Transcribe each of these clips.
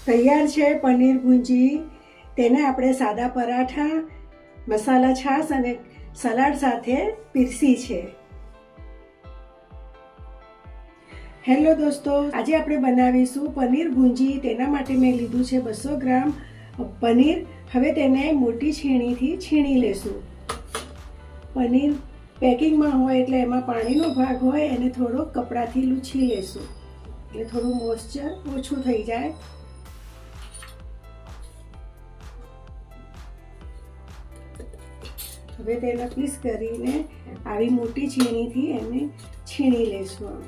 તૈયાર છે પનીર ભુંજી. તેને આપણે સાદા પરાઠા, મસાલા છાશ અને સલાડ સાથે પીરસી છે. હેલો દોસ્તો, આજે આપણે બનાવીશું પનીર ભુંજી. તેના માટે મેં લીધું છે 200 ગ્રામ પનીર. હવે તેને મોટી છીણીથી છીણી લેશું. પનીર પેકિંગમાં હોય એટલે એમાં પાણીનો ભાગ હોય એને થોડો કપડાથી લૂછી લેશું એટલે થોડું મોઇસ્ચર ઓછું થઈ જાય. હવે તેના પીસ કરીને આવી મોટી છીણીથી એને છીણી લેશું.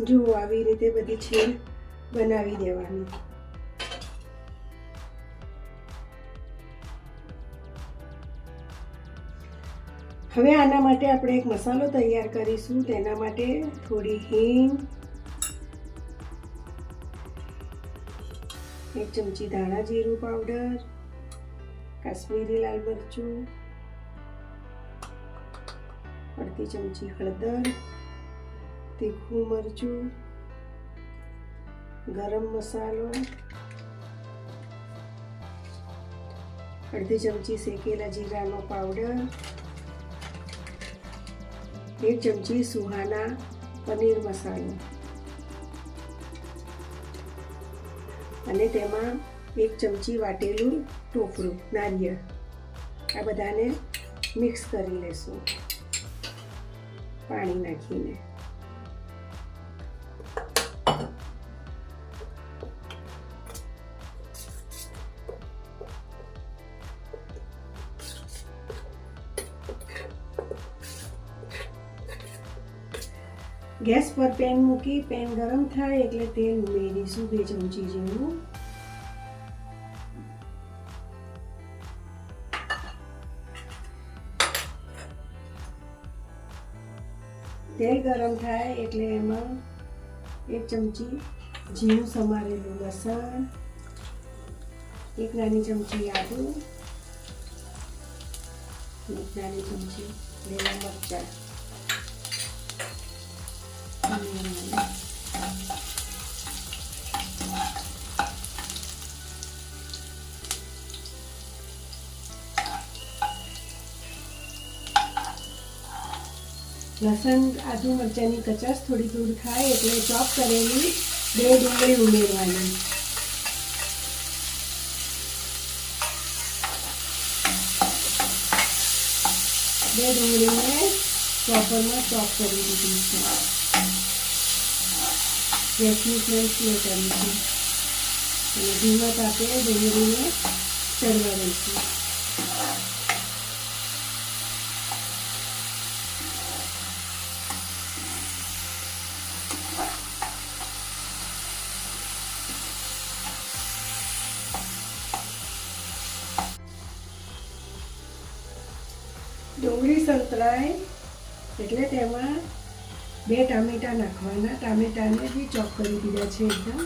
જુઓ, આવી રીતે બધી છીણ બનાવી દેવાની. હવે આના માટે આપણે એક મસાલો તૈયાર કરીશું. તેના માટે થોડી હિંગ, 1 ચમચી ધાણા જીરું પાવડર, કાશ્મીરી લાલ મરચું, અડધી ચમચી હળદર, તીખું મરચું, ગરમ મસાલો, અડધી ચમચી શેકેલા જીરાનો પાવડર, 1 ચમચી સુહાના પનીર મસાલો અને તેમાં 1 ચમચી વાટેલું ટોપરું નારિયેળ. આ બધાને મિક્સ કરી લેશું પાણી નાખીને. ગેસ પર પેન મૂકી પેન ગરમ થાય એટલે તેલ ઉમેરીશું 2 ચમચી જેવું. તેલ ગરમ થાય એટલે એમાં 1 ચમચી ઝીણું સમારેલું લસણ, 1 નાની ચમચી આદુ, 1 નાની ચમચી લીલા મરચાં, લસણ આદુ મરચાંની કચાશ થોડી દૂર થાય એટલે ચોપ કરેલી 2 ડુંગળી ઉમેરવાની. બે ડુંગળીને ચોપરમાં ચોપ કરી દીધી છે. ગેસની ફ્લેમ સ્લો કરીશું અને ધીમા તાપે ડુંગળીને ચડવા દઈશું. ડુંગળી સંતળાય એટલે તેમાં 2 ટામેટા નાખવાના. ટામેટાને બી ચોપ કરી દીધા છે એકદમ.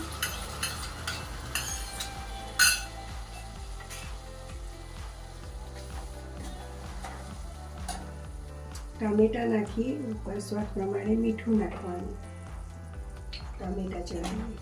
ટામેટા નાખી ઉપર સ્વાદ પ્રમાણે મીઠું નાખવાનું. ટામેટા ચડાવી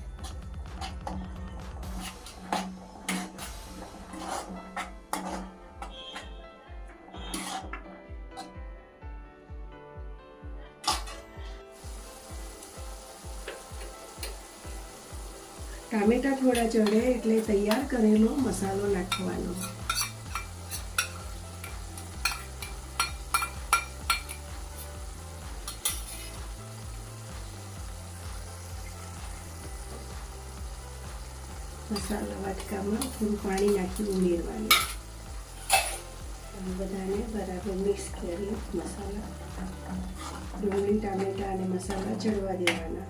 ટામેટા થોડા ચડે એટલે તૈયાર કરેલો મસાલો નાખવાનો. મસાલા વાટકામાં થોડું પાણી નાખી ઉમેરવાનું. બધાને બરાબર મિક્સ કરી મસાલા, ડુંગળી, ટામેટા અને મસાલા ચડવા દેવાના.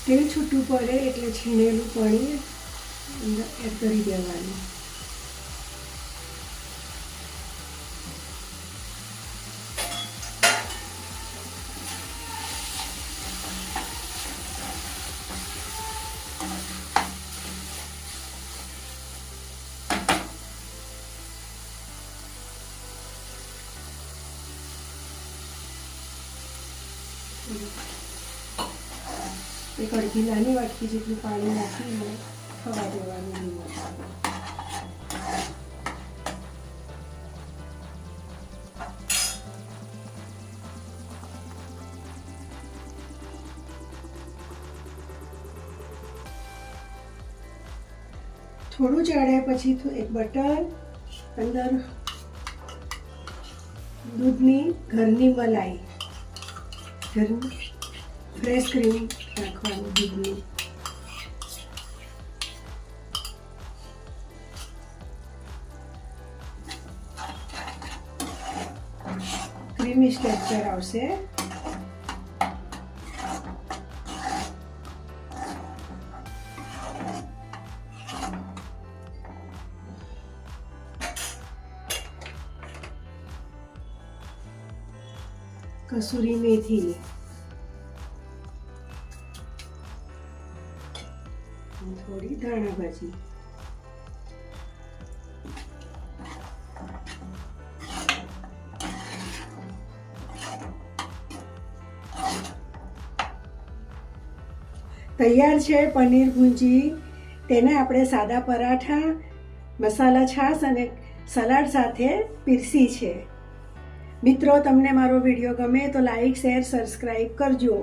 તેલ છૂટું પડે એટલે છીણેલું પનીર અંદર એડ કરી દેવાનું. એક અડધી નાની વાટકી જેટલું પાણી નાખીને થવા દેવાનું લીંબુ. થોડું ચડ્યા પછી એક બટર, અંદર દૂધની ઘરની મલાઈ, ઘરની ફ્રેશ ક્રીમ નાખવાનું દૂધની. ક્રીમી સ્ટ્રક્ચર આવશે. કસૂરી મેથી, થોડી ધાણા ભાજી. તૈયાર છે પનીર ભુંજી. તેને આપણે સાદા પરાઠા, મસાલા છાશ અને સલાડ સાથે પીરસી છે. મિત્રો, તમને મારો વિડીયો ગમે તો લાઈક, શેર, સબસ્ક્રાઈબ કરજો.